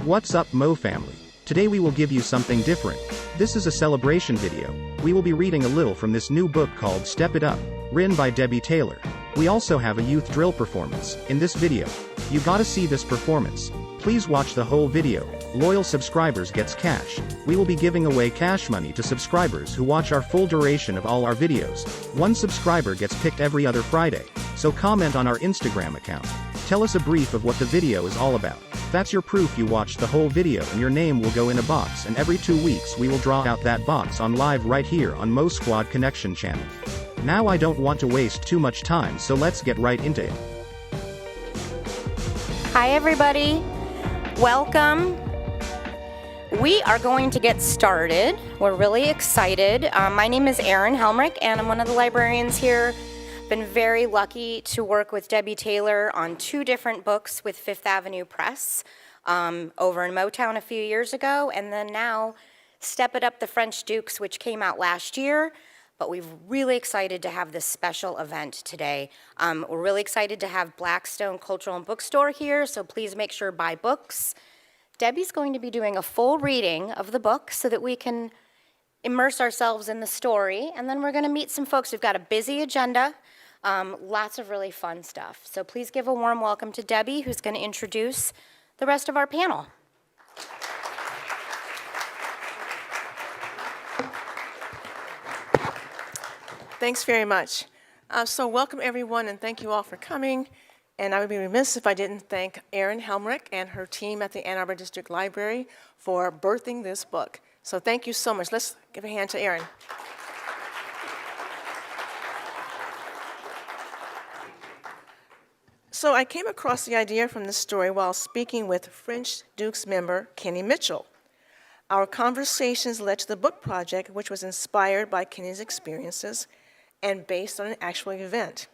What's up, Mo family? Today we will give you something different. This is a celebration video. We will be reading a little from this new book called Step It Up, written by Debbie Taylor. We also have a youth drill performance in this video. You gotta see this performance. Please watch the whole video. Loyal subscribers gets cash. We will be giving away cash money to subscribers who watch our full duration of all our videos. One subscriber gets picked every other Friday. So comment on our Instagram account. Tell us a brief of what the video is all about. That's your proof you watched the whole video, and your name will go in a box, and every 2 weeks we will draw out that box on live right here on Mo Squad Connection channel. Now I don't want to waste too much time, so let's get right into it. Hi everybody, welcome. We are going to get started. We're really excited. My name is Ann Helmrich and I'm one of the librarians here. Been very lucky to work with Debbie Taylor on 2 different books with Fifth Avenue Press over in Motown a few years ago, and then now Step It Up, the French Dukes, which came out last year. But we're really excited to have this special event today. We're really excited to have Blackstone Cultural and Bookstore here, so please make sure buy books. Debbie's going to be doing a full reading of the book so that we can immerse ourselves in the story, and then we're going to meet some folks. We've got a busy agenda, lots of really fun stuff. So please give a warm welcome to Debbie, who's going to introduce the rest of our panel. Thanks very much. So welcome everyone, and thank you all for coming. And I would be remiss if I didn't thank Ann Helmrich and her team at the Ann Arbor District Library for birthing this book. So thank you so much. Let's give a hand to Erin. So I came across the idea from this story while speaking with French Dukes member Kenny Mitchell. Our conversations led to the book project, which was inspired by Kenny's experiences and based on an actual event.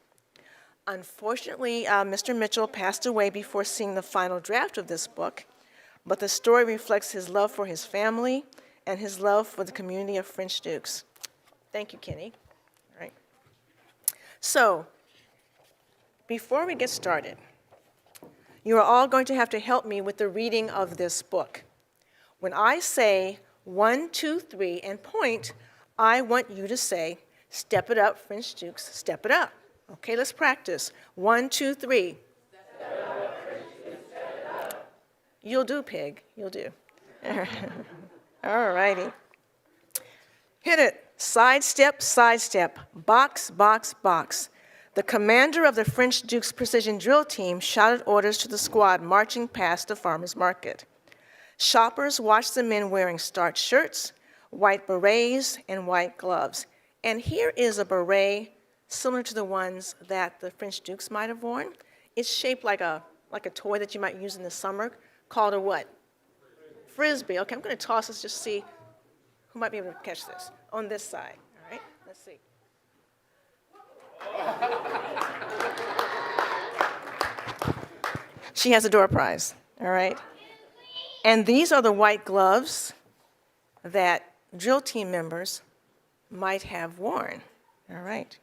Unfortunately, Mr. Mitchell passed away before seeing the final draft of this book, but the story reflects his love for his family and his love for the community of French Dukes. Thank you, Kenny. All right. So, before we get started, you are all going to have to help me with the reading of this book. When I say 1, 2, 3 and point, I want you to say, "Step it up, French Dukes, step it up." Okay, let's practice. 1, 2, 3. Step it up, French Dukes, step it up. You'll do, Pig. You'll do. All righty. Hit it. Sidestep, sidestep. Box, box, box. The commander of the French Dukes Precision Drill Team shouted orders to the squad marching past the farmer's market. Shoppers watched the men wearing starched shirts, white berets, and white gloves. And here is a beret similar to the ones that the French Dukes might have worn. It's shaped like a toy that you might use in the summer, called a what? Frisbee. Okay, I'm going to toss this just to see who might be able to catch this. On this side, all right? Let's see. She has a door prize, all right? And these are the white gloves that drill team members might have worn, all right?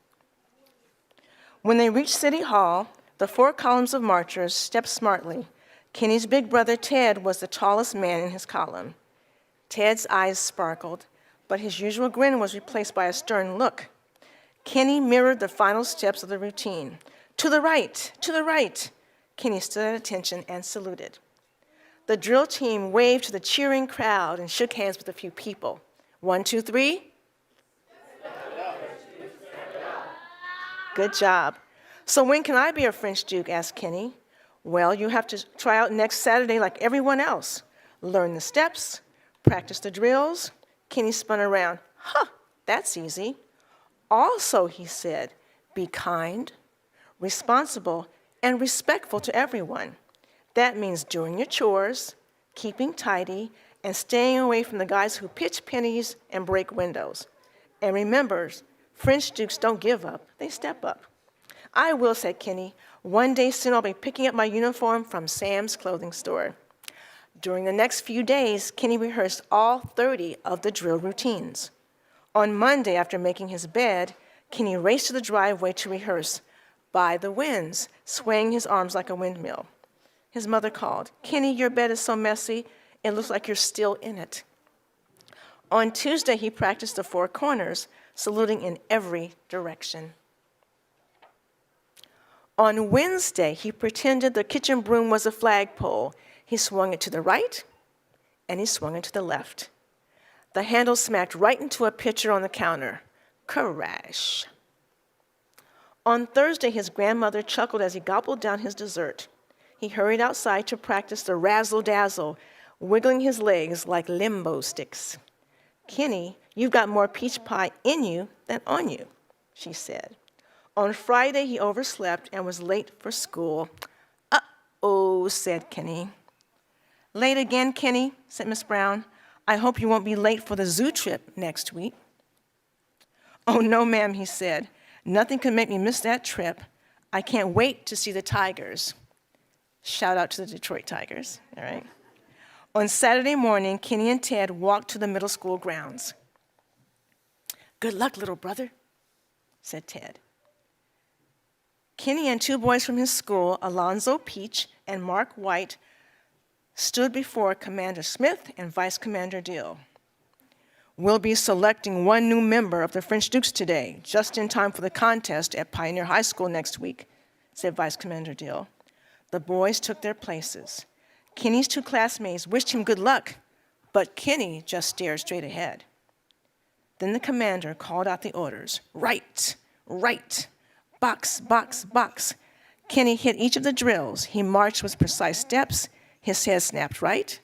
When they reached City Hall, the 4 columns of marchers stepped smartly. Kenny's big brother, Ted, was the tallest man in his column. Ted's eyes sparkled, but his usual grin was replaced by a stern look. Kenny mirrored the final steps of the routine. To the right, to the right. Kenny stood at attention and saluted. The drill team waved to the cheering crowd and shook hands with a few people. 1, 2, 3. Good job. So when can I be a French Duke? Asked Kenny. Well, you have to try out next Saturday like everyone else. Learn the steps, practice the drills. Kenny spun around. That's easy. Also, he said, be kind, responsible, and respectful to everyone. That means doing your chores, keeping tidy, and staying away from the guys who pitch pennies and break windows. And remember, French Dukes don't give up, they step up. I will, said Kenny. One day soon I'll be picking up my uniform from Sam's clothing store. During the next few days, Kenny rehearsed all 30 of the drill routines. On Monday, after making his bed, Kenny raced to the driveway to rehearse, By the Winds, swaying his arms like a windmill. His mother called, "Kenny, your bed is so messy, it looks like you're still in it." On Tuesday, he practiced the four corners, saluting in every direction. On Wednesday, he pretended the kitchen broom was a flagpole. He swung it to the right, and he swung it to the left. The handle smacked right into a pitcher on the counter. Crash. On Thursday, his grandmother chuckled as he gobbled down his dessert. He hurried outside to practice the razzle-dazzle, wiggling his legs like limbo sticks. "Kenny, you've got more peach pie in you than on you," she said. On Friday, he overslept and was late for school. "Uh-oh," said Kenny. "Late again, Kenny," said Miss Brown. "I hope you won't be late for the zoo trip next week." "Oh, no, ma'am," he said. "Nothing could make me miss that trip. I can't wait to see the Tigers." Shout out to the Detroit Tigers, all right? On Saturday morning, Kenny and Ted walked to the middle school grounds. "Good luck, little brother," said Ted. Kenny and two boys from his school, Alonzo Peach and Mark White, stood before Commander Smith and Vice Commander Dill. "We'll be selecting one new member of the French Dukes today, just in time for the contest at Pioneer High School next week," said Vice Commander Dill. The boys took their places. Kenny's two classmates wished him good luck, but Kenny just stared straight ahead. Then the commander called out the orders. Right, right, box, box, box. Kenny hit each of the drills. He marched with precise steps. His head snapped right,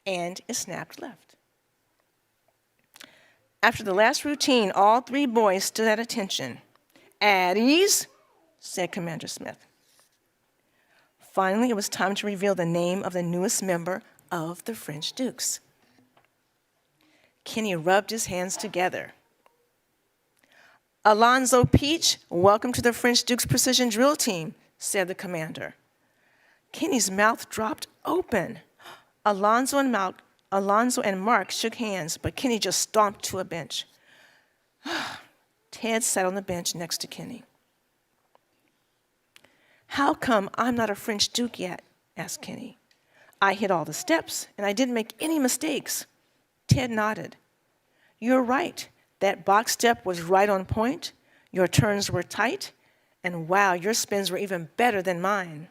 and it snapped left. After the last routine, all three boys stood at attention. "At ease," said Commander Smith. Finally, it was time to reveal the name of the newest member of the French Dukes. Kenny rubbed his hands together. "Alonzo Peach, welcome to the French Dukes Precision Drill Team," said the commander. Kenny's mouth dropped open. Alonzo and Mark shook hands, but Kenny just stomped to a bench. Ted sat on the bench next to Kenny. "How come I'm not a French Duke yet?" asked Kenny. "I hit all the steps, and I didn't make any mistakes." Ted nodded. "You're right. That box step was right on point. Your turns were tight, and wow, your spins were even better than mine."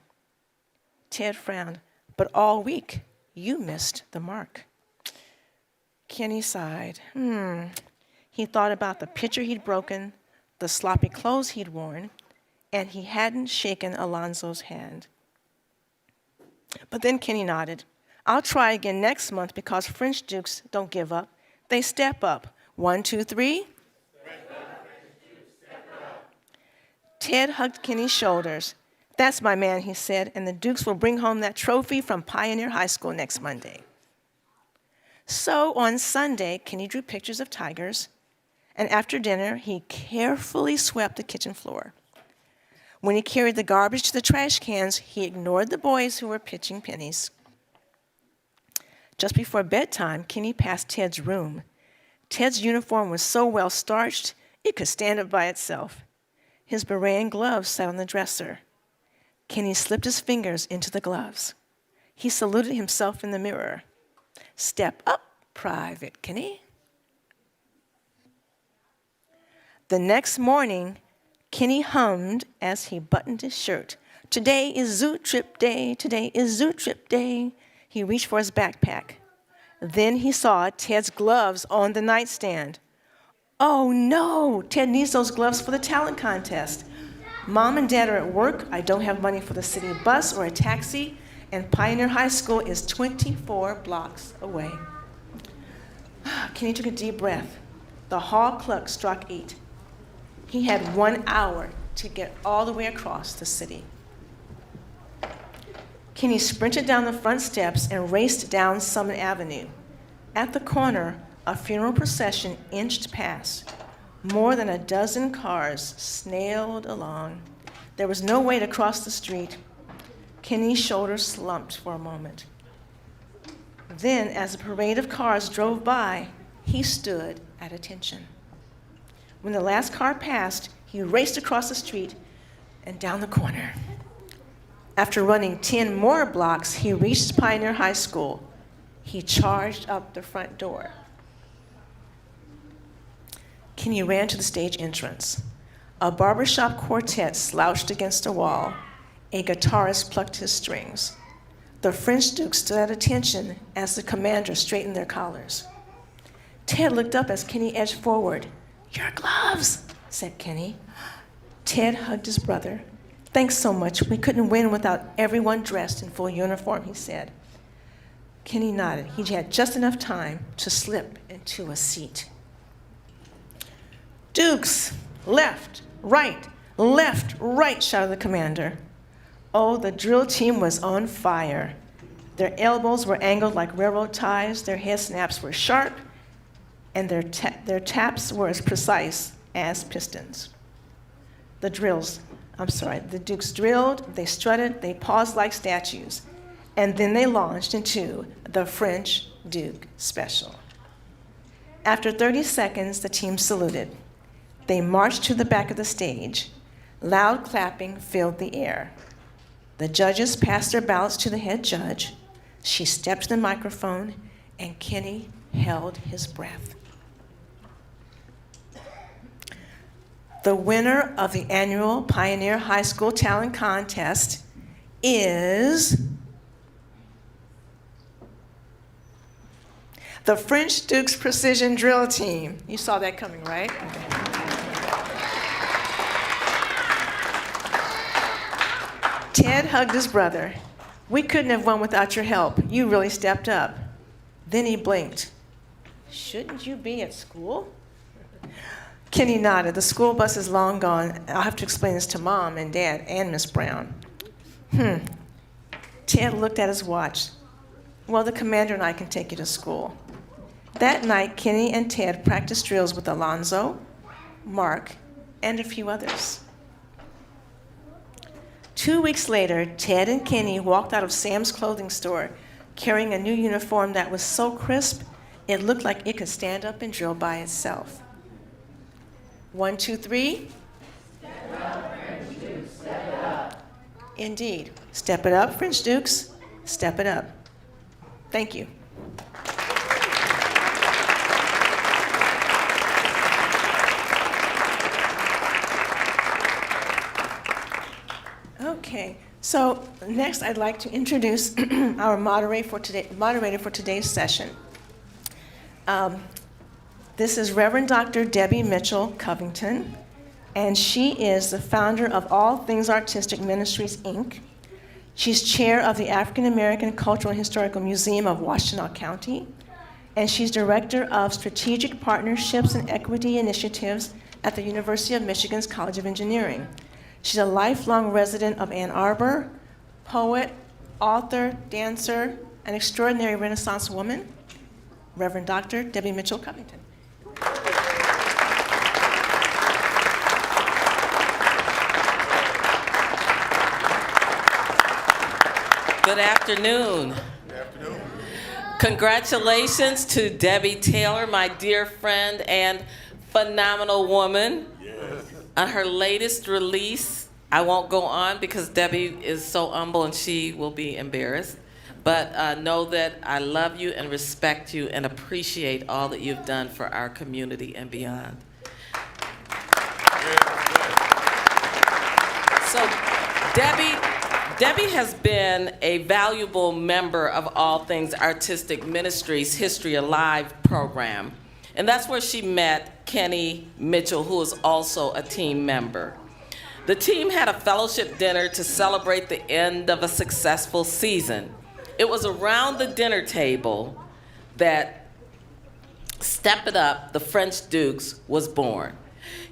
Ted frowned. "But all week, you missed the mark." Kenny sighed. He thought about the pitcher he'd broken, the sloppy clothes he'd worn, and he hadn't shaken Alonzo's hand. But then Kenny nodded. "I'll try again next month because French Dukes don't give up. They step up. 1, 2, 3. Ted hugged Kenny's shoulders. "That's my man," he said, "and the Dukes will bring home that trophy from Pioneer High School next Monday." So on Sunday, Kenny drew pictures of tigers, and after dinner, he carefully swept the kitchen floor. When he carried the garbage to the trash cans, he ignored the boys who were pitching pennies. Just before bedtime, Kenny passed Ted's room. Ted's uniform was so well starched, it could stand up by itself. His beret and gloves sat on the dresser. Kenny slipped his fingers into the gloves. He saluted himself in the mirror. "Step up, Private Kenny." The next morning, Kenny hummed as he buttoned his shirt. "Today is zoo trip day, today is zoo trip day." He reached for his backpack. Then he saw Ted's gloves on the nightstand. "Oh no, Ted needs those gloves for the talent contest. Mom and Dad are at work, I don't have money for the city bus or a taxi, and Pioneer High School is 24 blocks away." Kenny took a deep breath. The hall clock struck 8. He had 1 hour to get all the way across the city. Kenny sprinted down the front steps and raced down Summit Avenue. At the corner, a funeral procession inched past. More than a dozen cars snailed along. There was no way to cross the street. Kenny's shoulders slumped for a moment. Then, as a parade of cars drove by, he stood at attention. When the last car passed, he raced across the street and down the corner. After running 10 more blocks, he reached Pioneer High School. He charged up the front door. Kenny ran to the stage entrance. A barbershop quartet slouched against a wall. A guitarist plucked his strings. The French Dukes stood at attention as the commander straightened their collars. Ted looked up as Kenny edged forward. "Your gloves," said Kenny. Ted hugged his brother. "Thanks so much. We couldn't win without everyone dressed in full uniform," he said. Kenny nodded. He had just enough time to slip into a seat. "Dukes, left, right, shouted the commander. Oh, the drill team was on fire. Their elbows were angled like railroad ties, their head snaps were sharp, and their taps were as precise as pistons. The Dukes drilled, they strutted, they paused like statues, and then they launched into the French Duke Special. After 30 seconds, the team saluted. They marched to the back of the stage. Loud clapping filled the air. The judges passed their ballots to the head judge. She stepped to the microphone, and Kenny held his breath. The winner of the annual Pioneer High School Talent Contest is the French Dukes Precision Drill Team. You saw that coming, right? Okay. Ted hugged his brother. "We couldn't have won without your help. You really stepped up." Then he blinked. "Shouldn't you be at school?" Kenny nodded. "The school bus is long gone. I'll have to explain this to Mom and Dad and Miss Brown." Ted looked at his watch. "Well, the commander and I can take you to school." That night, Kenny and Ted practiced drills with Alonzo, Mark, and a few others. 2 weeks later, Ted and Kenny walked out of Sam's clothing store carrying a new uniform that was so crisp, it looked like it could stand up and drill by itself. 1, 2, 3. Step it up, French Dukes, step it up. Indeed. Step it up, French Dukes. Step it up. Thank you. Okay, so next I'd like to introduce our moderator for today's session. This is Reverend Dr. Debbie Mitchell Covington, and she is the founder of All Things Artistic Ministries, Inc. She's chair of the African American Cultural and Historical Museum of Washtenaw County, and she's director of Strategic Partnerships and Equity Initiatives at the University of Michigan's College of Engineering. She's a lifelong resident of Ann Arbor, poet, author, dancer, an extraordinary Renaissance woman, Reverend Dr. Debbie Mitchell Covington. Good afternoon. Good afternoon. Congratulations to Debbie Taylor, my dear friend and phenomenal woman. Yes. On her latest release. I won't go on because Debbie is so humble and she will be embarrassed. But know that I love you and respect you and appreciate all that you've done for our community and beyond. So Debbie has been a valuable member of All Things Artistic Ministries' History Alive program. And that's where she met Kenny Mitchell, who is also a team member. The team had a fellowship dinner to celebrate the end of a successful season. It was around the dinner table that Step It Up, the French Dukes, was born.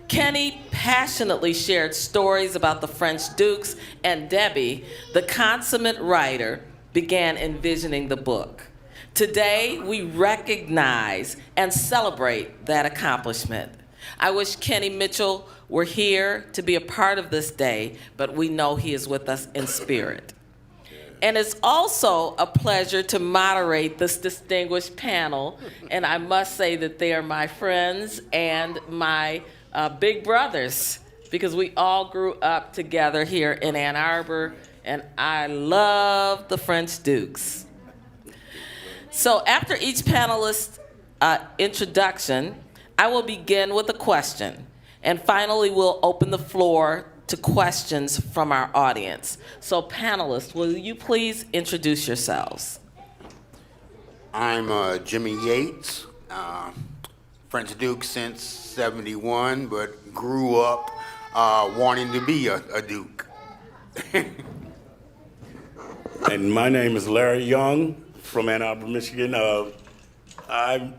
Kenny passionately shared stories about the French Dukes, and Debbie, the consummate writer, began envisioning the book. Today, we recognize and celebrate that accomplishment. I wish Kenny Mitchell were here to be a part of this day, but we know he is with us in spirit. And it's also a pleasure to moderate this distinguished panel, and I must say that they are my friends and my big brothers, because we all grew up together here in Ann Arbor, and I love the French Dukes. So after each panelist's introduction, I will begin with a question. And finally, we'll open the floor to questions from our audience. So panelists, will you please introduce yourselves? I'm Jimmy Yates, French Duke since '71, but grew up wanting to be a Duke. And my name is Larry Young from Ann Arbor, Michigan. I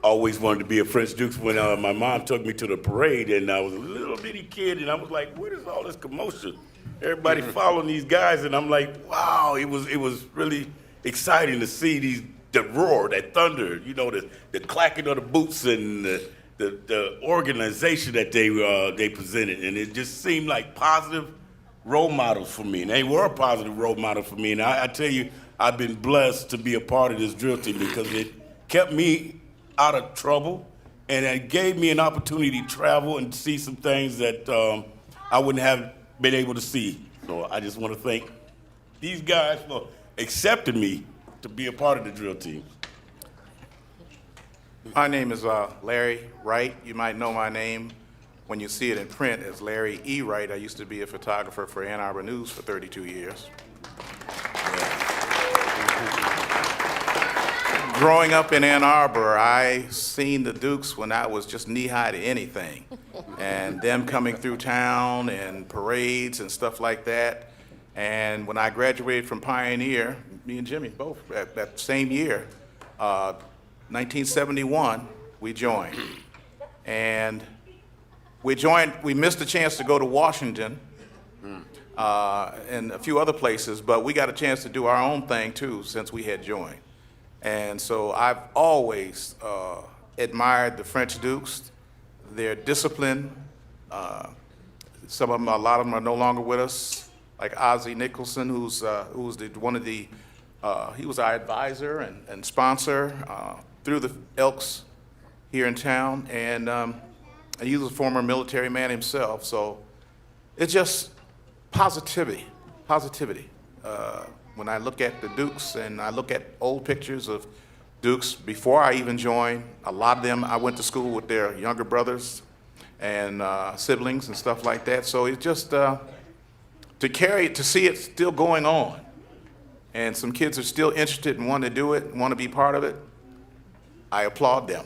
always wanted to be a French Duke when my mom took me to the parade, and I was a little bitty kid, and I was like, what is all this commotion? Everybody following these guys, and I'm like, wow, it was really exciting to see the roar, that thunder, you know, the clacking of the boots and the organization that they presented, and it just seemed like positive role models for me, and they were a positive role model for me. And I tell you, I've been blessed to be a part of this drill team because it kept me out of trouble, and it gave me an opportunity to travel and see some things that I wouldn't have been able to see. So I just want to thank these guys for accepting me to be a part of the drill team. My name is Larry Wright. You might know my name when you see it in print as Larry E. Wright. I used to be a photographer for Ann Arbor News for 32 years. Growing up in Ann Arbor, I seen the Dukes when I was just knee-high to anything. And them coming through town and parades and stuff like that. And when I graduated from Pioneer, me and Jimmy both, that same year, 1971, we joined. And we missed the chance to go to Washington and a few other places, but we got a chance to do our own thing too since we had joined. And so I've always admired the French Dukes, their discipline. Some of them, a lot of them are no longer with us, like Ozzie Nicholson, he was our advisor and sponsor through the Elks here in town, and he was a former military man himself. So it's just positivity. When I look at the Dukes and I look at old pictures of Dukes before I even joined, a lot of them I went to school with their younger brothers and siblings and stuff like that. So it's just to see it still going on, and some kids are still interested and want to do it, want to be part of it. I applaud them.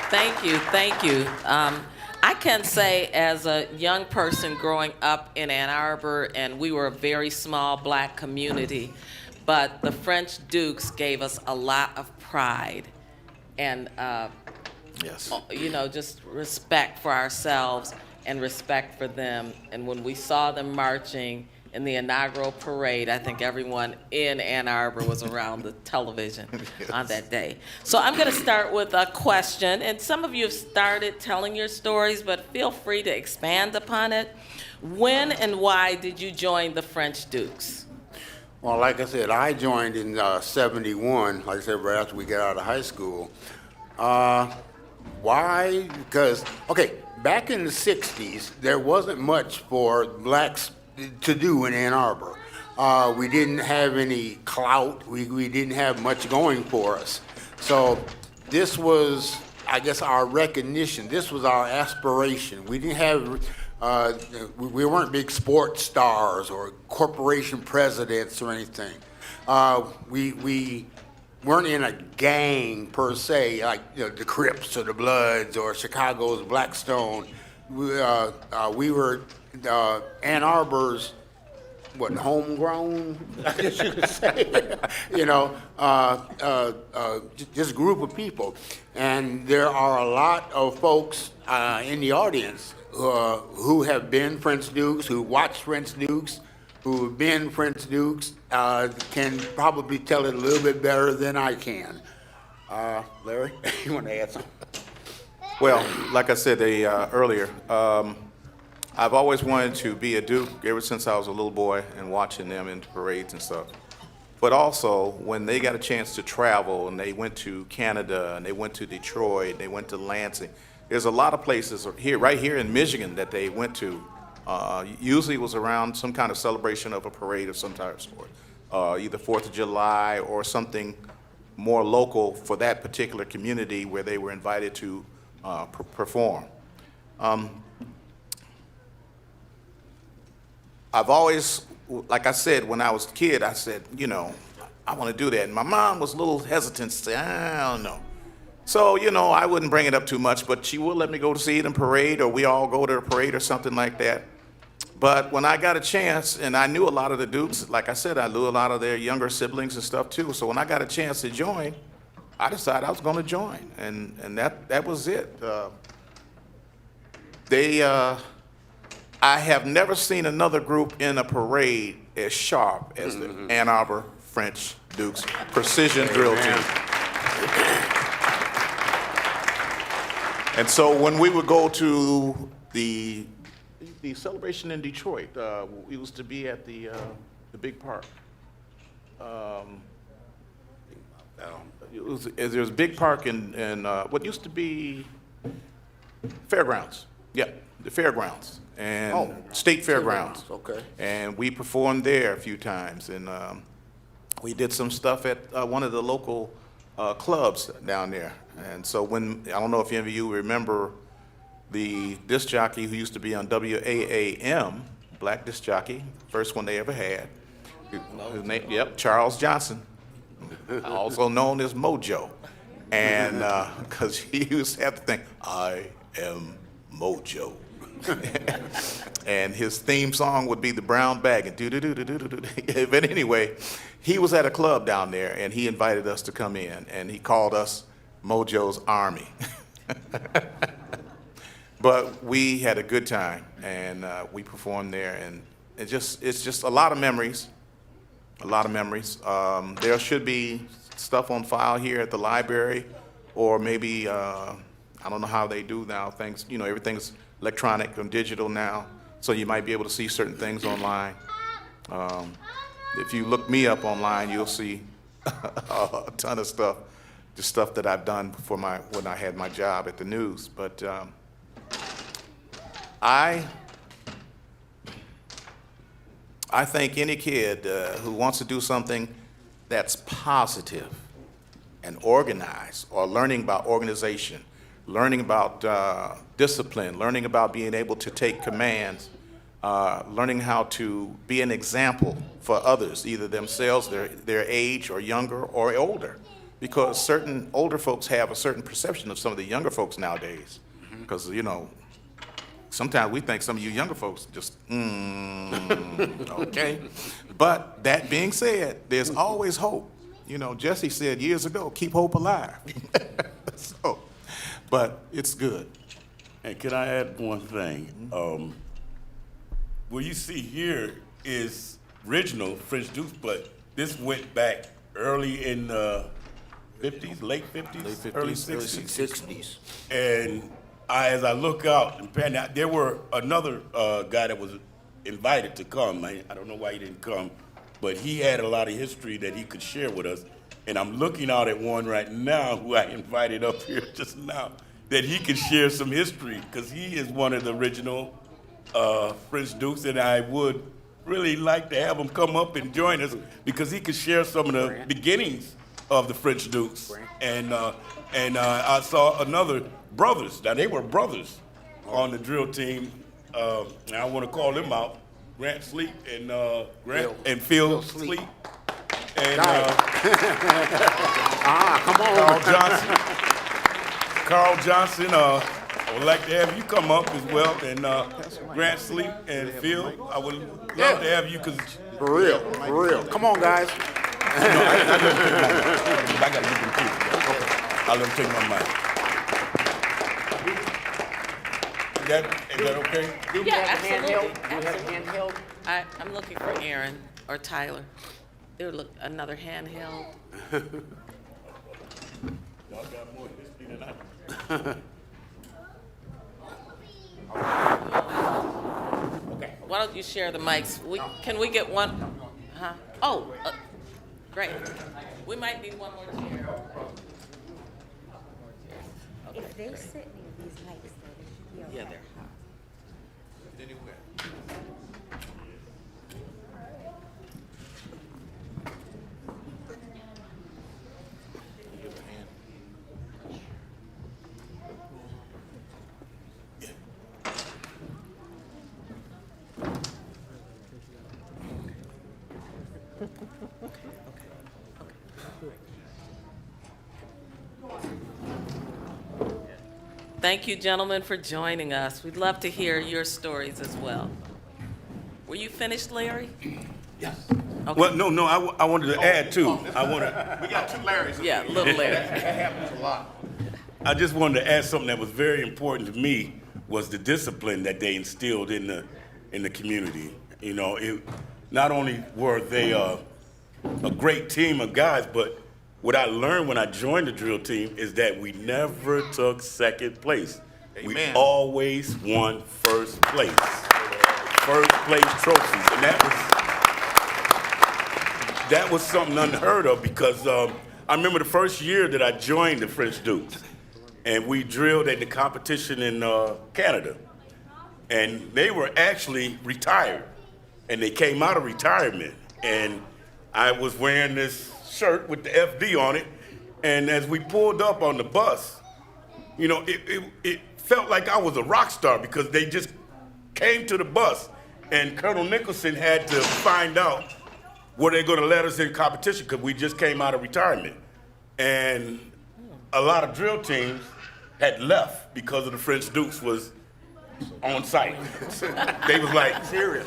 Thank you. I can say, as a young person growing up in Ann Arbor, and we were a very small black community, but the French Dukes gave us a lot of pride and Yes. just respect for ourselves and respect for them. And when we saw them marching in the inaugural parade, I think everyone in Ann Arbor was around the television on that day. So I'm going to start with a question, and some of you have started telling your stories, but feel free to expand upon it. When and why did you join the French Dukes? Well, like I said, I joined in '71, like I said, right after we got out of high school. Why? Because, okay, back in the '60s, there wasn't much for blacks to do in Ann Arbor. We didn't have any clout. We didn't have much going for us. So this was, I guess, our recognition. This was our aspiration. We didn't have, we weren't big sports stars or corporation presidents or anything. We weren't in a gang per se, like the Crips or the Bloods or Chicago's Blackstone. We were Ann Arbor's, homegrown, I guess you could say, just a group of people. And there are a lot of folks in the audience who have been French Dukes, who watch French Dukes, who have been French Dukes, can probably tell it a little bit better than I can. Larry, you want to add something? Well, like I said earlier, I've always wanted to be a Duke ever since I was a little boy and watching them in parades and stuff. But also, when they got a chance to travel and they went to Canada and they went to Detroit, they went to Lansing, there's a lot of places here, right here in Michigan, that they went to. Usually it was around some kind of celebration of a parade of some type of sort, either 4th of July or something more local for that particular community where they were invited to perform. I've always, like I said, when I was a kid, I said, you know, I want to do that. And my mom was a little hesitant to say, I don't know. So, you know, I wouldn't bring it up too much, but she would let me go to see it in parade, or we all go to a parade or something like that. But when I got a chance, and I knew a lot of the Dukes, like I said, I knew a lot of their younger siblings and stuff too. So when I got a chance to join, I decided I was going to join, and that was it. I have never seen another group in a parade as sharp as the Ann Arbor French Dukes Precision Drill Team. And so when we would go to the celebration in Detroit, we used to be at the big park. There was a big park in what used to be Fairgrounds. Yeah, the Fairgrounds. And State Fairgrounds. Okay. And we performed there a few times, and we did some stuff at one of the local clubs down there. And so when, I don't know if any of you remember the disc jockey who used to be on WAAM, black disc jockey, first one they ever had. His name, Charles Johnson, also known as Mojo. And because he used to have to think, I am Mojo. And his theme song would be the brown bag and do-do-do-do-do-do. But anyway, he was at a club down there, and he invited us to come in, and he called us Mojo's Army. But we had a good time, and we performed there, and it's just a lot of memories, a lot of memories. There should be stuff on file here at the library, or maybe, I don't know how they do now, things, you know, everything's electronic and digital now, so you might be able to see certain things online. If you look me up online, you'll see a ton of stuff, just stuff that I've done before when I had my job at the news. But I think any kid who wants to do something that's positive and organized, or learning about organization, learning about discipline, learning about being able to take commands, learning how to be an example for others, either themselves, their age, or younger, or older. Because certain older folks have a certain perception of some of the younger folks nowadays. Because, you know, sometimes we think some of you younger folks just, okay. But that being said, there's always hope. You know, Jesse said years ago, keep hope alive. So, but it's good. And can I add one thing? What you see here is original French Dukes, but this went back early in the 50s, late 50s, early 60s. And as I look out and pan out, there were another guy that was invited to come. I don't know why he didn't come, but he had a lot of history that he could share with us. And I'm looking out at one right now who I invited up here just now, that he could share some history, because he is one of the original French Dukes, and I would really like to have him come up and join us, because he could share some of the beginnings of the French Dukes. And I saw another brothers. Now, they were brothers on the drill team. I want to call them out, Grant Sleep and Phil Sleep. And come on. Carl Johnson, I would like to have you come up as well, and Grant Sleep and Phil, I would love to have you, because For real. Come on, guys. I got to get them too. I'll let them take my mic. Is that okay? Yeah, absolutely. I'm looking for Aaron or Tyler. They would look another handheld. Y'all got more history than I do. Okay. Why don't you share the mics? Can we get one? Huh? Oh, great. We might need one more chair. If they sit near these lights, though, they should be okay. Yeah, they're hot. Thank you, gentlemen, for joining us. We'd love to hear your stories as well. Were you finished, Larry? Yes. Okay. Well, no, I wanted to add too. We got two Larrys. Yeah, little Larry. That happens a lot. I just wanted to add something that was very important to me was the discipline that they instilled in the community. You know, not only were they a great team of guys, but what I learned when I joined the drill team is that we never took second place. Amen. We always won first place. First place trophies. And that was something unheard of because I remember the first year that I joined the French Dukes, and we drilled at the competition in Canada. And they were actually retired, and they came out of retirement. And I was wearing this shirt with the FD on it, and as we pulled up on the bus, you know, it felt like I was a rock star because they just came to the bus, and Colonel Nicholson had to find out were they going to let us in competition because we just came out of retirement. And a lot of drill teams had left because of the French Dukes was on site. They was like, Serious.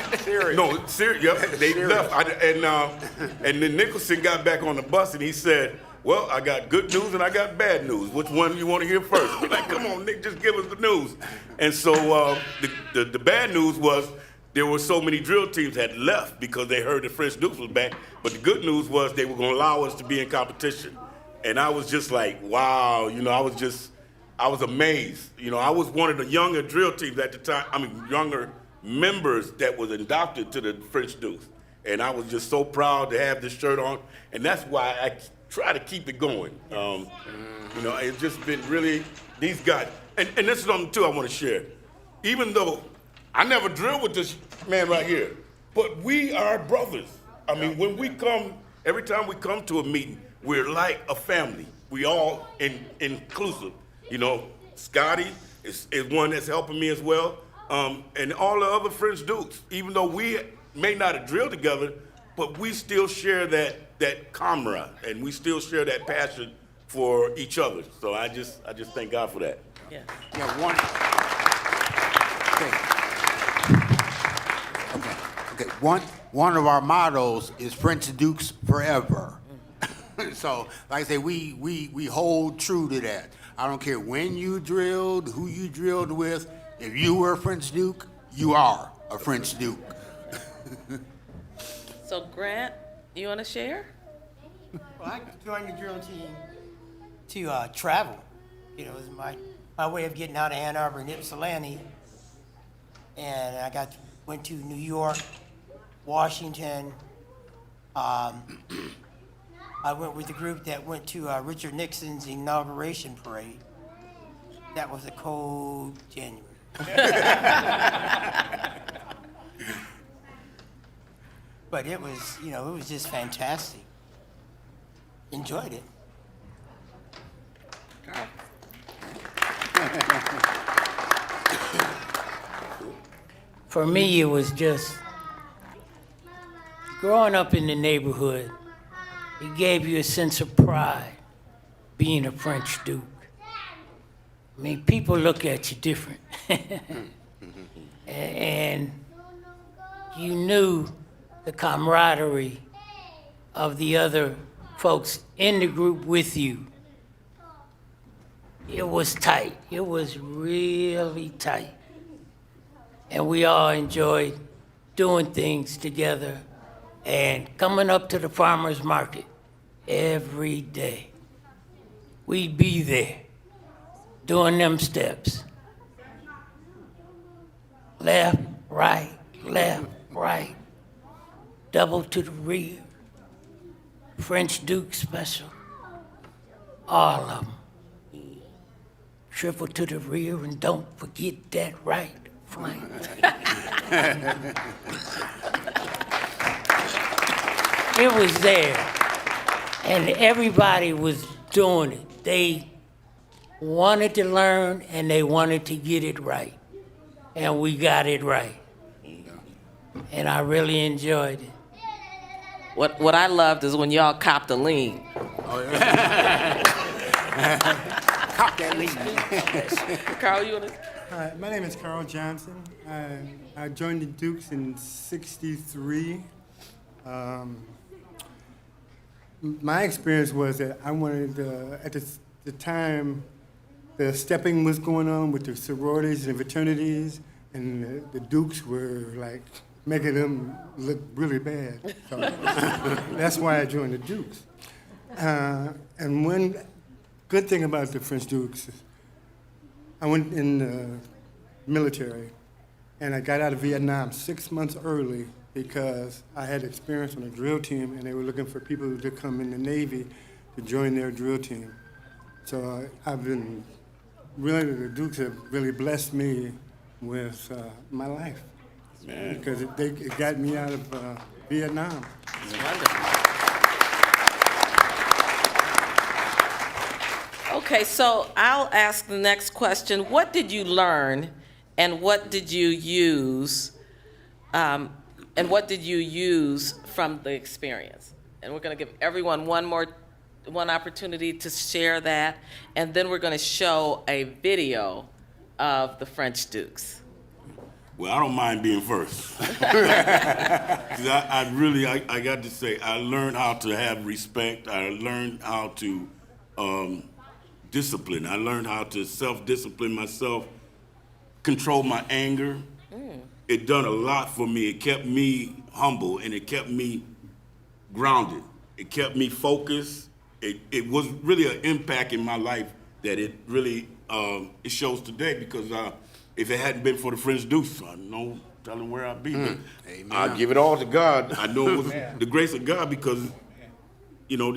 no, serious. Yep, they left. And then Nicholson got back on the bus and he said, well, I got good news and I got bad news. Which one you want to hear first? We're like, come on, Nick, just give us the news. And so the bad news was there were so many drill teams had left because they heard the French Dukes was back. But the good news was they were going to allow us to be in competition. And I was just like, wow, you know, I was amazed. You know, I was one of the younger drill teams at the time, younger members that was adopted to the French Dukes. And I was just so proud to have this shirt on. And that's why I try to keep it going. You know, it's just been really, these guys, and this is something too I want to share. Even though I never drilled with this man right here, but we are brothers. I mean, when we come, every time we come to a meeting, we're like a family. We all inclusive. You know, Scotty is one that's helping me as well. And all the other French Dukes, even though we may not have drilled together, but we still share that camaraderie, and we still share that passion for each other. So I just thank God for that. Yeah. Yeah, one of our mottos is French Dukes forever. So, like I say, we hold true to that. I don't care when you drilled, who you drilled with. If you were a French Duke, you are a French Duke. So Grant, you want to share? Well, I joined the drill team to travel. You know, it was my way of getting out of Ann Arbor and Ypsilanti. And I went to New York, Washington. I went with the group that went to Richard Nixon's inauguration parade. That was a cold January. But it was, you know, it was just fantastic. Enjoyed it. For me, it was just growing up in the neighborhood. It gave you a sense of pride being a French Duke. I mean, people look at you different. And you knew the camaraderie of the other folks in the group with you. It was tight. It was really tight. And we all enjoyed doing things together and coming up to the farmer's market every day. We'd be there doing them steps. Left, right, double to the rear. French Duke special, all of them. triple to the rear, and don't forget that right flank. It was there, and everybody was doing it. They wanted to learn, and they wanted to get it right, and we got it right. And I really enjoyed it. What I loved is when y'all copped a lean. Cop that lead. Carl, you want to? Hi, my name is Carl Johnson. I joined the Dukes in '63. My experience was that I wanted, at the time, the stepping was going on with the sororities and fraternities, and the Dukes were like making them look really bad. So that's why I joined the Dukes. And one good thing about the French Dukes is I went in the military, and I got out of Vietnam 6 months early because I had experience on a drill team, and they were looking for people to come in the Navy to join their drill team. So I've been really, the Dukes have really blessed me with my life. Man. Because it got me out of Vietnam. It's wonderful. Okay, so I'll ask the next question. What did you learn, and what did you use, from the experience? And we're going to give everyone one opportunity to share that, and then we're going to show a video of the French Dukes. Well, I don't mind being first. 'Cause I got to say, I learned how to have respect. I learned how to discipline. I learned how to self-discipline myself, control my anger. It done a lot for me. It kept me humble, and it kept me grounded. It kept me focused. It was really an impact in my life that it really it shows today, because if it hadn't been for the French Dukes, I don't know telling where I'd be. But I give it all to God. I know it was the grace of God, because you know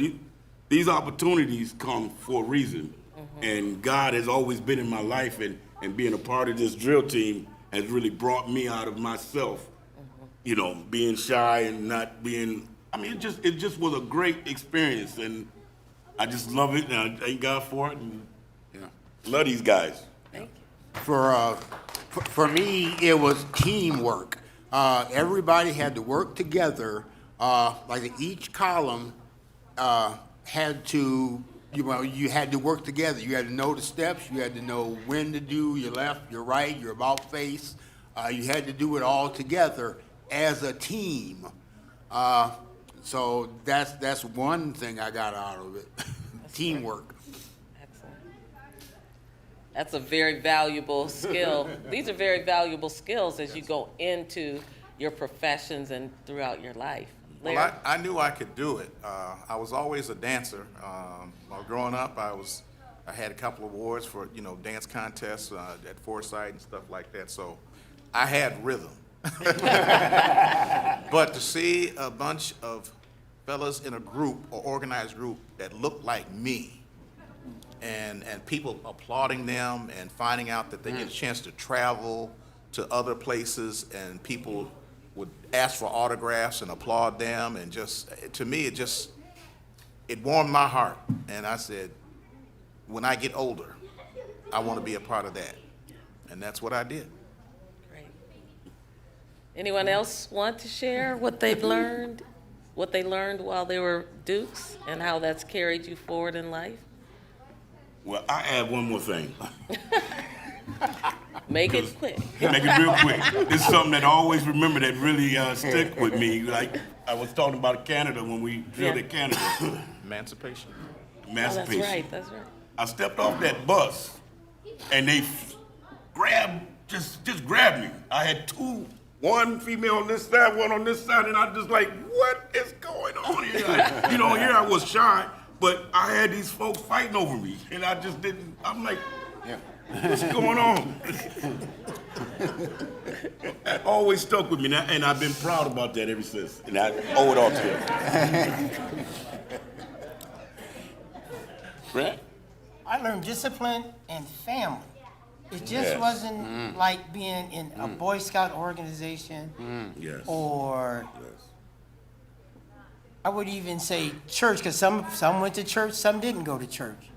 these opportunities come for a reason, and God has always been in my life, and being a part of this drill team has really brought me out of myself. You know, being shy and not being. I mean, it just was a great experience, and I just love it, and I thank God for it, and love these guys. Thank you. For me, it was teamwork. Everybody had to work together. Like each column had to, you had to work together. You had to know the steps. You had to know when to do your left, your right, your about face. You had to do it all together as a team. So that's one thing I got out of it. Teamwork. Excellent. That's a very valuable skill. These are very valuable skills as you go into your professions and throughout your life. Larry? Well, I knew I could do it. I was always a dancer. While growing up, I had a couple of awards for dance contests at Forsyth and stuff like that. So I had rhythm. But to see a bunch of fellas in a group or organized group that looked like me, and people applauding them and finding out that they get a chance to travel to other places, and people would ask for autographs and applaud them, and just to me it warmed my heart, and I said, when I get older, I want to be a part of that, and that's what I did. Great. Anyone else want to share what they've learned? What they learned while they were Dukes, and how that's carried you forward in life? Well, I add one more thing. Make it quick. Make it real quick. This is something that I always remember that really stick with me. Like I was talking about Canada when we drilled at Canada. Emancipation. Oh, that's right. That's right. I stepped off that bus, and they just grabbed me. I had one female on this side, one on this side, and I just like, what is going on here? Like, here I was shy, but I had these folks fighting over me, and I just didn't. I'm like, what's going on? That always stuck with me, and I've been proud about that ever since, and I owe it all to them. Right? I learned discipline and family. It just wasn't like being in a Boy Scout organization or I would even say church, because some went to church, some didn't go to church.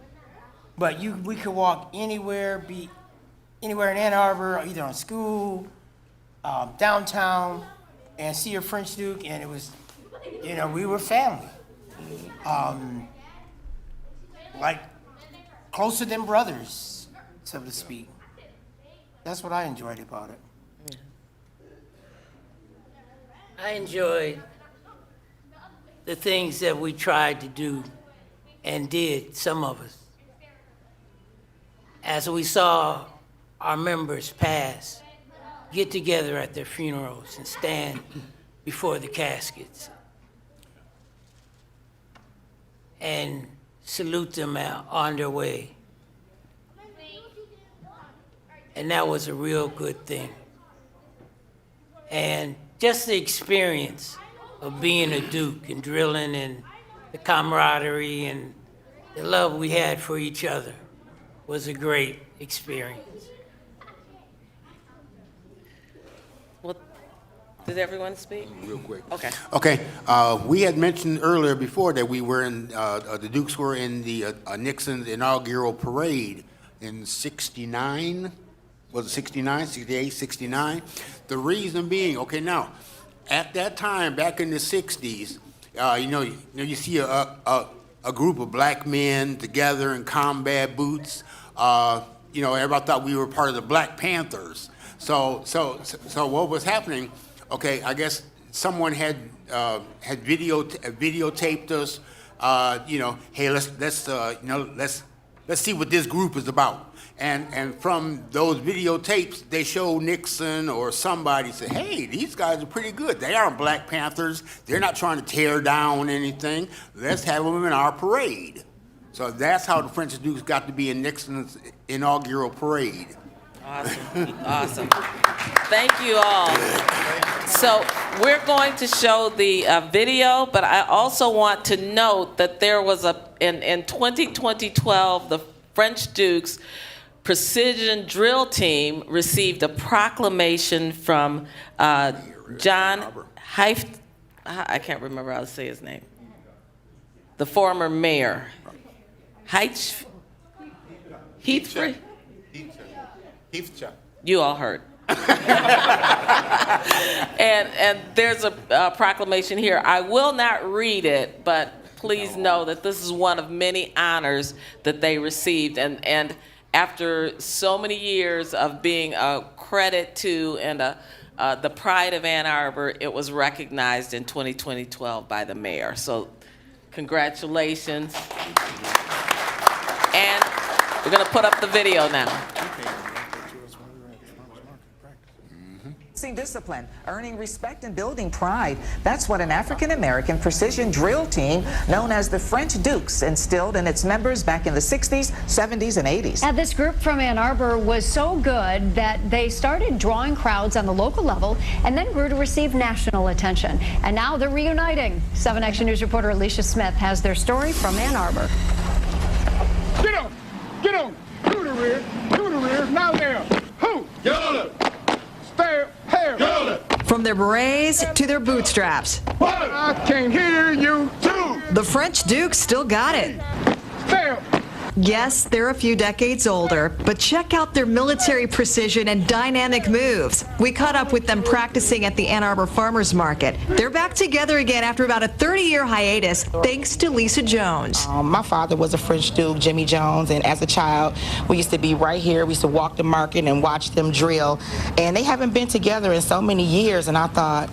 But we could walk anywhere, be anywhere in Ann Arbor, either on school, downtown, and see a French Duke, and it was, we were family. Like closer than brothers, so to speak. That's what I enjoyed about it. I enjoyed the things that we tried to do and did, some of us. As we saw our members pass, get together at their funerals and stand before the caskets and salute them out on their way. And that was a real good thing. And just the experience of being a Duke and drilling and the camaraderie and the love we had for each other was a great experience. Well, did everyone speak? Real quick. Okay. Okay, we had mentioned earlier before that we were in, the Dukes were in the Nixon's inaugural parade in 69, was it 69, 68, 69? The reason being, okay, now, at that time, back in the 60s, you see a group of black men together in combat boots. Everybody thought we were part of the Black Panthers. So what was happening? Okay, I guess someone had videotaped us. Hey, let's see what this group is about. And from those videotapes, they show Nixon or somebody say, hey, these guys are pretty good. They aren't Black Panthers. They're not trying to tear down anything. Let's have them in our parade. So that's how the French Dukes got to be in Nixon's inaugural parade. Awesome. Thank you all. So we're going to show the video, but I also want to note that there was in 2012, the French Dukes Precision Drill Team received a proclamation from John Heif, I can't remember how to say his name, the former mayor. Heathfrey? You all heard. and there's a proclamation here. I will not read it, but please know that this is one of many honors that they received. And after so many years of being a credit to and the pride of Ann Arbor, it was recognized in 2012 by the mayor. So congratulations. And we're going to put up the video now. Discipline, earning respect and building pride. That's what an African-American precision drill team known as the French Dukes instilled in its members back in the 60s, 70s, and 80s. And this group from Ann Arbor was so good that they started drawing crowds on the local level and then grew to receive national attention. And now they're reuniting. 7 Action News reporter Alicia Smith has their story from Ann Arbor. Get on! Get on! To the rear! To the rear! Now there! Who? Yellow! Stay here! Yellow! From their berets to their bootstraps. What? I can't hear you! Two! The French Dukes still got it. Stay! Yes, they're a few decades older, but check out their military precision and dynamic moves. We caught up with them practicing at the Ann Arbor Farmers Market. They're back together again after about a 30-year hiatus, thanks to Lisa Jones. My father was a French Duke, Jimmy Jones, and as a child, we used to be right here. We used to walk the market and watch them drill, and they haven't been together in so many years, and I thought,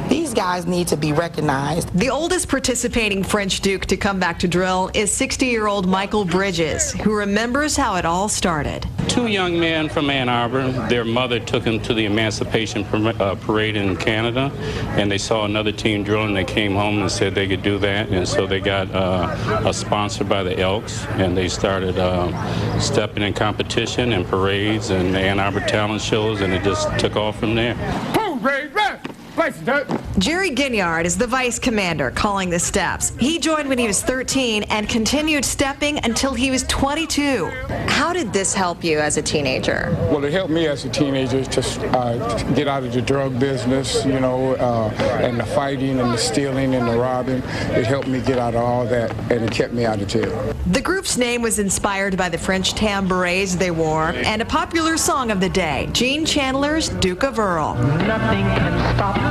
these guys need to be recognized. The oldest participating French Duke to come back to drill is 60-year-old Michael Bridges, who remembers how it all started. 2 young men from Ann Arbor, their mother took them to the Emancipation Parade in Canada, and they saw another team drilling. They came home and said they could do that, and so they got a sponsor by the Elks, and they started stepping in competition and parades and Ann Arbor talent shows, and it just took off from there. Who, Ray? Left! Nice, Dad. Jerry Ginyard is the vice commander calling the steps. He joined when he was 13 and continued stepping until he was 22. How did this help you as a teenager? Well, it helped me as a teenager to get out of the drug business, you know, and the fighting and the stealing and the robbing. It helped me get out of all that, and it kept me out of jail. The group's name was inspired by the French tam berets they wore and a popular song of the day, Gene Chandler's Duke of Earl. Nothing can stop Duke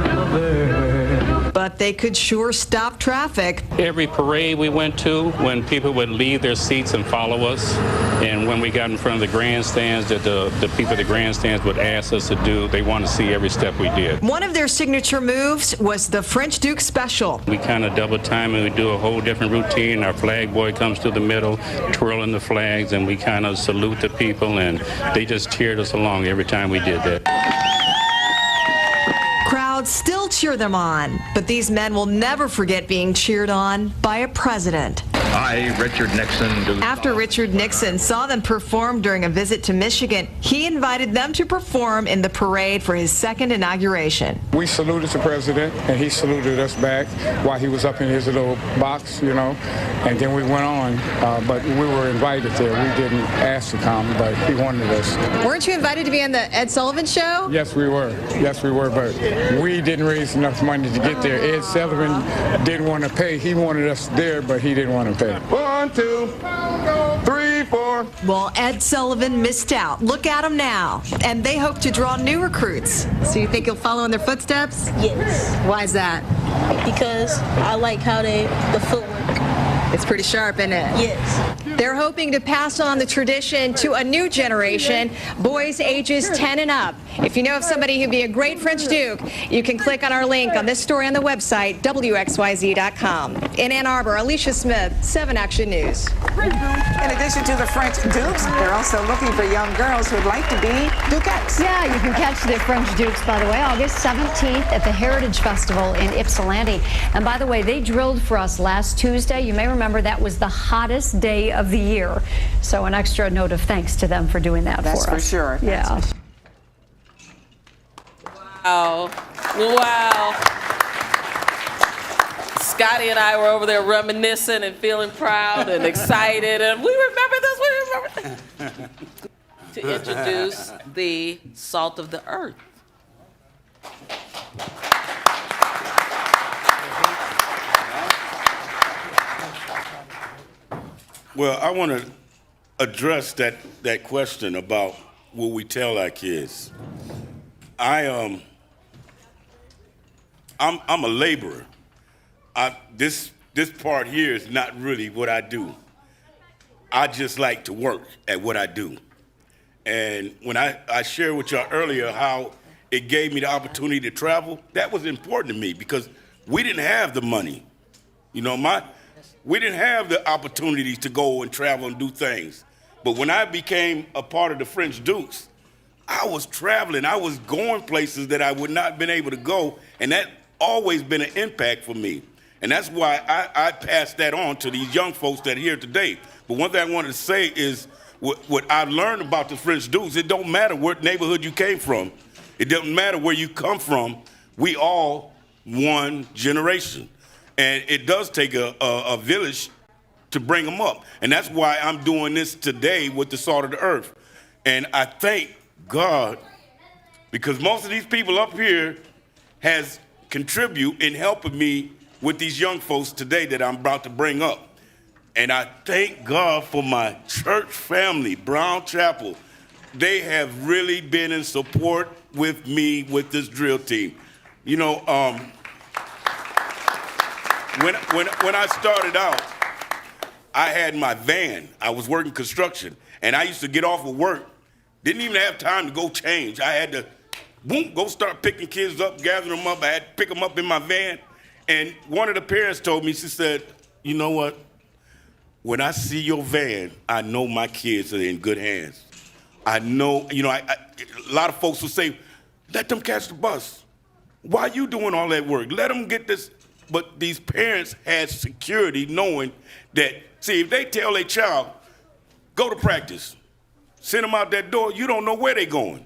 of Earl. But they could sure stop traffic. Every parade we went to, when people would leave their seats and follow us, and when we got in front of the grandstands, that the people at the grandstands would ask us to do, they want to see every step we did. One of their signature moves was the French Duke Special. We kind of double time and we do a whole different routine. Our flag boy comes to the middle, twirling the flags, and we kind of salute the people, and they just cheered us along every time we did that. Crowds still cheer them on, but these men will never forget being cheered on by a president. I, Richard Nixon, do. After Richard Nixon saw them perform during a visit to Michigan, he invited them to perform in the parade for his second inauguration. We saluted the president, and he saluted us back while he was up in his little box, you know, and then we went on, but we were invited there. We didn't ask to come, but he wanted us. Weren't you invited to be on the Ed Sullivan Show? Yes, we were. Yes, we were, but we didn't raise enough money to get there. Ed Sullivan didn't want to pay. He wanted us there, but he didn't want to pay. 1, 2, 3, 4. Well, Ed Sullivan missed out. Look at him now. And they hope to draw new recruits. So you think you'll follow in their footsteps? Yes. Why is that? Because I like how the footwork. It's pretty sharp, isn't it? Yes. They're hoping to pass on the tradition to a new generation, boys ages 10 and up. If you know of somebody who'd be a great French Duke, you can click on our link on this story on the website, WXYZ.com. In Ann Arbor, Alicia Smith, 7 Action News. In addition to the French Dukes, they're also looking for young girls who'd like to be Dukettes. Yeah, you can catch the French Dukes, by the way, August 17th at the Heritage Festival in Ypsilanti. And by the way, they drilled for us last Tuesday. You may remember that was the hottest day of the year. So an extra note of thanks to them for doing that for us. That's for sure. Yeah. Wow. Wow. Scotty and I were over there reminiscing and feeling proud and excited, and we remember this, we remember that. To introduce the Salt of the Earth. Well, I want to address that question about what we tell our kids. I'm a laborer. This part here is not really what I do. I just like to work at what I do. And when I shared with y'all earlier how it gave me the opportunity to travel, that was important to me because we didn't have the money. You know, we didn't have the opportunities to go and travel and do things. But when I became a part of the French Dukes, I was traveling. I was going places that I would not have been able to go, and that always been an impact for me. And that's why I pass that on to these young folks that are here today. But one thing I wanted to say is what I've learned about the French Dukes, it don't matter what neighborhood you came from. It doesn't matter where you come from. We all one generation. And it does take a village to bring them up. And that's why I'm doing this today with the Salt of the Earth. And I thank God because most of these people up here has contributed in helping me with these young folks today that I'm about to bring up. And I thank God for my church family, Brown Chapel. They have really been in support with me with this drill team. You know, when I started out, I had my van. I was working construction, and I used to get off of work. Didn't even have time to go change. I had to, boom, go start picking kids up, gathering them up. I had to pick them up in my van. And one of the parents told me, she said, you know what? When I see your van, I know my kids are in good hands. I know, you know, a lot of folks will say, let them catch the bus. Why are you doing all that work? Let them get this. But these parents had security knowing that, see, if they tell their child, go to practice, send them out that door, you don't know where they're going.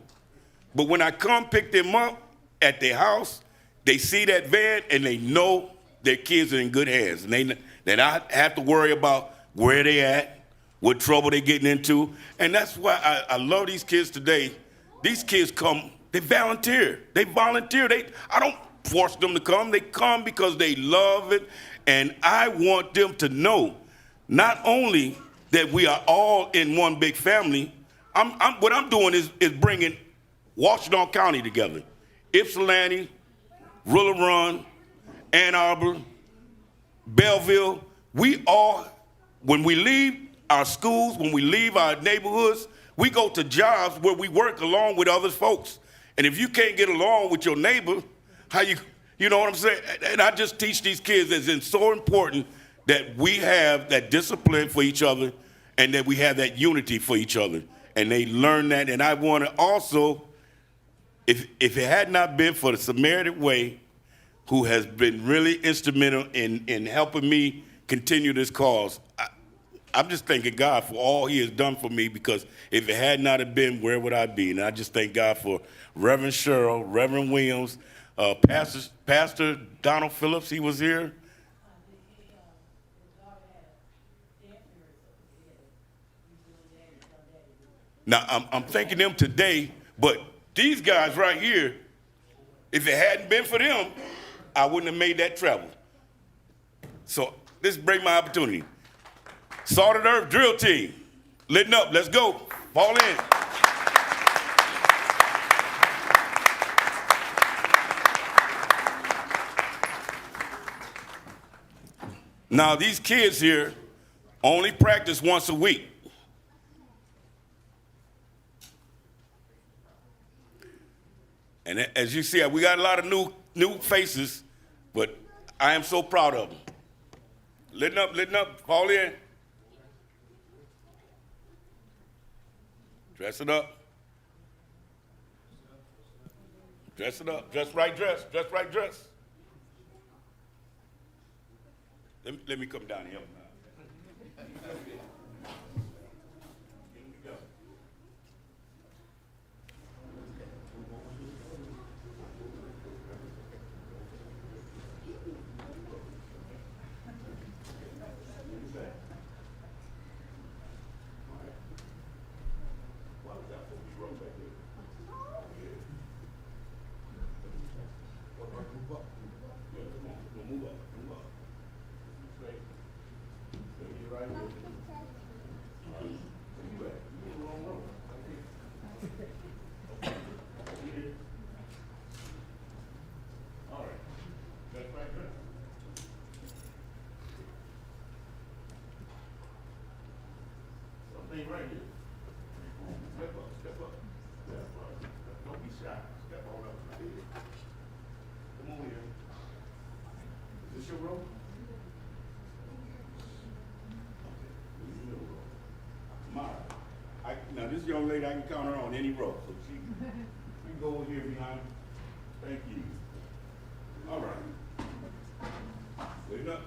But when I come pick them up, at their house, they see that van and they know their kids are in good hands. And they not have to worry about where they at, what trouble they getting into. And that's why I love these kids today. These kids come, they volunteer. I don't force them to come. They come because they love it. And I want them to know not only that we are all in one big family, what I'm doing is bringing Washington County together. Ypsilanti, Rural Run, Ann Arbor, Belleville, we all, when we leave our schools, when we leave our neighborhoods, we go to jobs where we work along with other folks. And if you can't get along with your neighbor, you know what I'm saying? And I just teach these kids that it's so important that we have that discipline for each other and that we have that unity for each other. And they learn that. And I want to also, if it had not been for the Samaritan Way, who has been really instrumental in helping me continue this cause, I'm just thanking God for all he has done for me, because if it had not have been, where would I be? And I just thank God for Reverend Cheryl, Reverend Williams, Pastor Donald Phillips, he was here. Now, I'm thanking them today, but these guys right here, if it hadn't been for them, I wouldn't have made that travel. So this is break my opportunity. Salt and Earth Drill Team, litten up, let's go, fall in. Now these kids here only practice once a week. And as you see, we got a lot of new faces, but I am so proud of them. Litten up, fall in. Dress it up. Dress it up, dress right dress. Let me come down here. Right here. Step up. Don't be shy. Step on up. Come on here. Is this your room? Tomorrow. Now this young lady, I can count her on any row. So she can go over here behind. Thank you. All right. Wait up.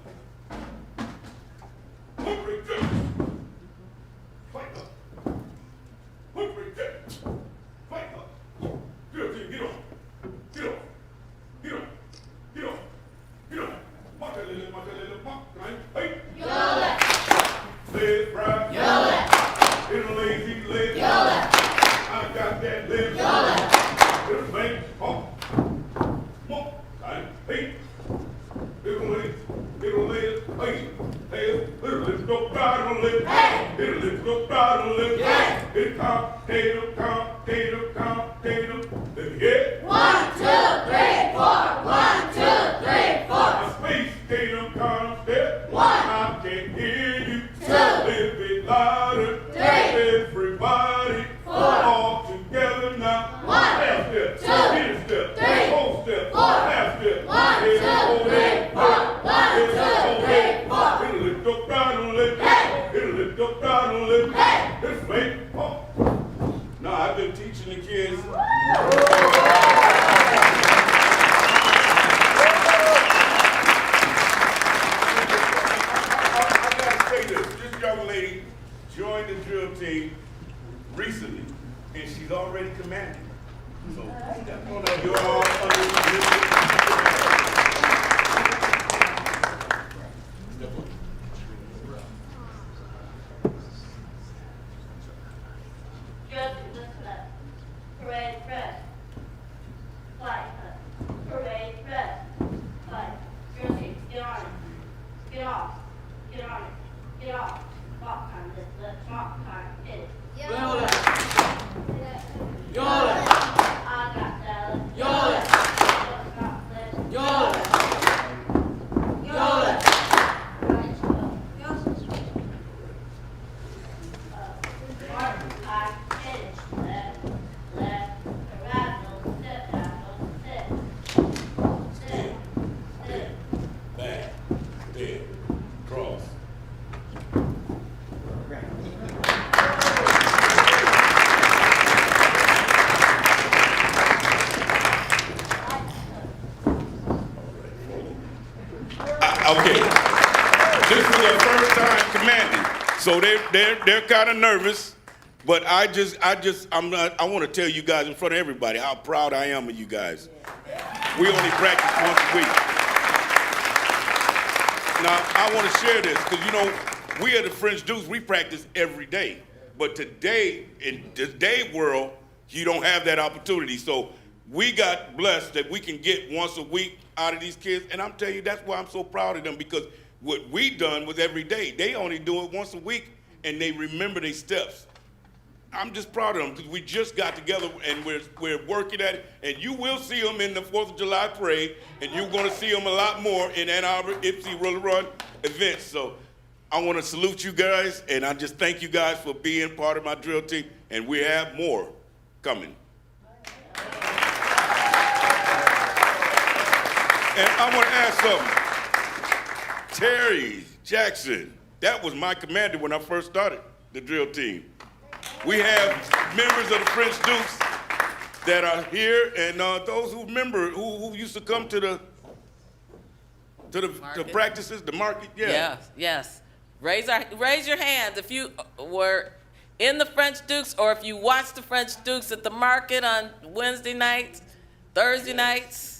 Okay, this is their first time commanding, so they're kind of nervous. But I want to tell you guys in front of everybody how proud I am of you guys. We only practice once a week. Now I want to share this because we are the French Dukes. We practice every day, but today in today's world, you don't have that opportunity. So we got blessed that we can get once a week out of these kids, and I'm telling you, that's why I'm so proud of them, because what we done was every day. They only do it once a week, and they remember their steps. I'm just proud of them because we just got together and we're working at it, and you will see them in the 4th of July parade, and you're going to see them a lot more in Ann Arbor Ipsy Roller Run events. So I want to salute you guys, and I just thank you guys for being part of my drill team, and we have more coming. And I want to ask something. Terry Jackson, that was my commander when I first started the drill team. We have members of the French Dukes that are here, and those who remember, who used to come to the practices, the market. Yeah. Yes. Raise your hands if you were in the French Dukes, or if you watched the French Dukes at the market on Wednesday nights, Thursday nights.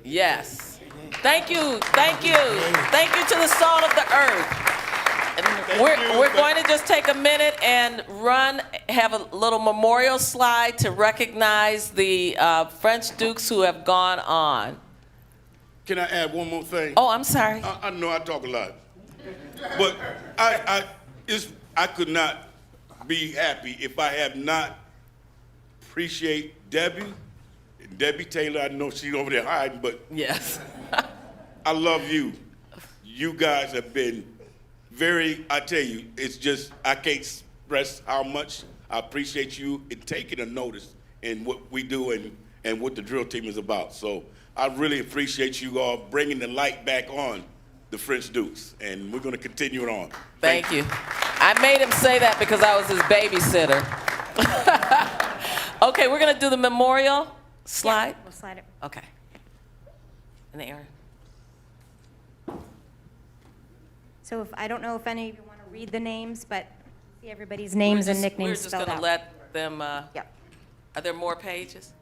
Yes. Thank you. Thank you. Thank you to the salt of the earth. We're going to just take a minute and have a little memorial slide to recognize the French Dukes who have gone on. Can I add one more thing? Oh, I'm sorry. I know I talk a lot, but I could not be happy if I have not appreciate Debbie Taylor. I know she's over there hiding, but yes, I love you. You guys have been I tell you, it's just, I can't express how much I appreciate you in taking a notice in what we do and what the drill team is about. So I really appreciate you all bringing the light back on the French Dukes, and we're going to continue it on. Thank you. I made him say that because I was his babysitter. Okay, we're going to do the memorial slide. Yeah, we'll slide it. Okay. In the air. So I don't know if any of you want to read the names, but see everybody's names and nicknames spelled out. We're just going to let them, Yep. Are there more pages?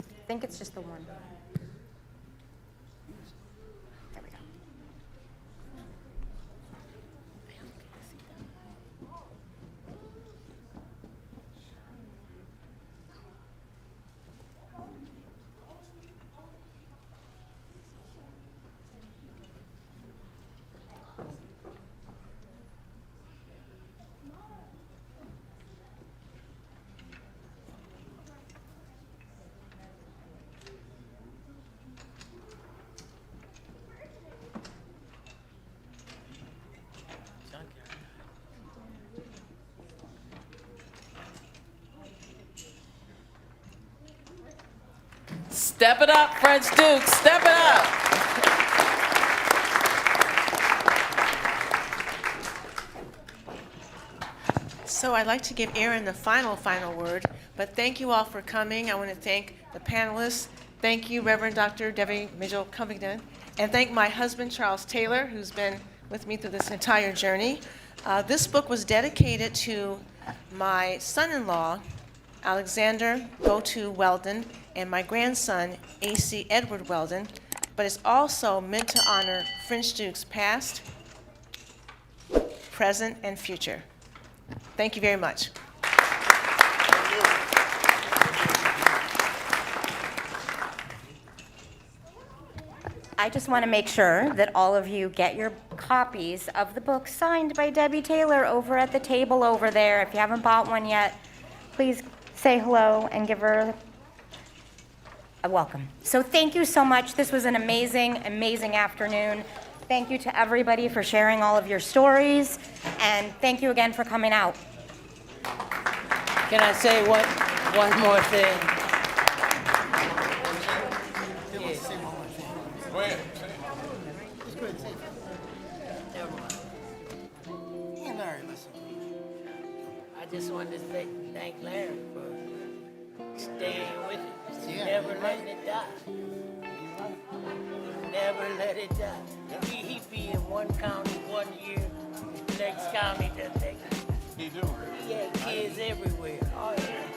I think it's just the one. There we go. Step it up, French Dukes, step it up. So I'd like to give Aaron the final word, but thank you all for coming. I want to thank the panelists. Thank you, Reverend Dr. Debbie Mitchell-Covington, and thank my husband, Charles Taylor, who's been with me through this entire journey. This book was dedicated to my son-in-law, Alexander Go-To Weldon, and my grandson, A.C. Edward Weldon, but it's also meant to honor French Dukes past, present, and future. Thank you very much. I just want to make sure that all of you get your copies of the book signed by Debbie Taylor over at the table over there. If you haven't bought one yet, please say hello and give her a welcome. So thank you so much. This was an amazing, amazing afternoon. Thank you to everybody for sharing all of your stories, and thank you again for coming out. Can I say one more thing? Go ahead. Hey, Larry, listen. I just wanted to say thank Larry for staying with it. Never letting it die. Never let it die. He be in one county 1 year, next county the next. He do. He had kids everywhere. Oh, yeah.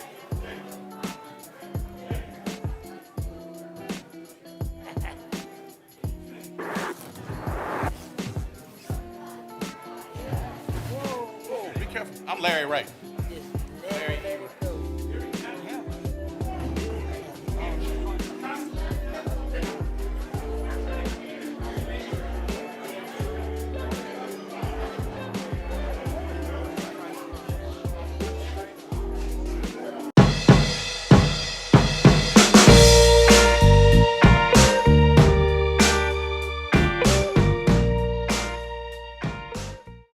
Whoa, be careful. I'm Larry Wright.